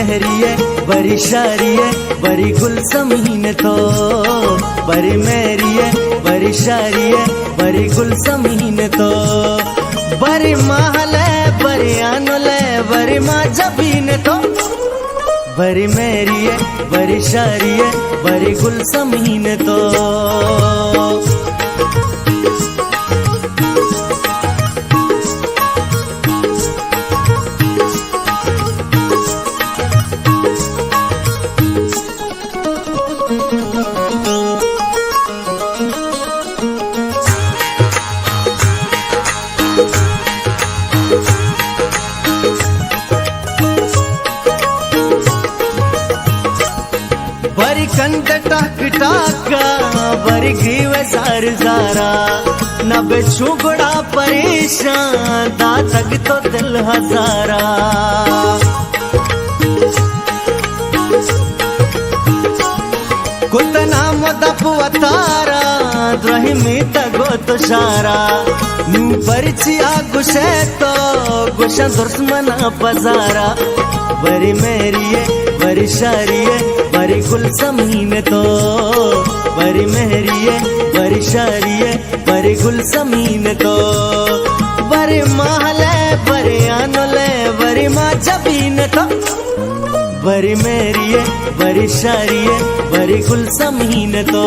मेहरिए बरी शारिए बरी गुलसमीन तो, बरी मेहरिए बरी शारिए बरी गुलसमीन तो, बरी महले बरी आनुले बरी माँ जबीन तो, बरी मेहरिए बरी शारिए बरी गुलसमीन तो। बरी कंद टाक टाका बरी घीव जार जारा, न बेचू गुड़ा परेशान दातक तो दिल हजारा। कुतना मुदप वतारा द्रही में तगो तुषारा, नू परिचिया गुशे तो गुशा दुश्मना पजारा। बरी मेहरिए बरी शारिए बरी गुलसमीन तो, बरी मेहरिए बरी शारिए बरी गुलसमीन तो, बरी महले बरी आनुले बरी माँ जबीन तो, बरी मेहरिए बरी शारिए बरी गुलसमीन तो।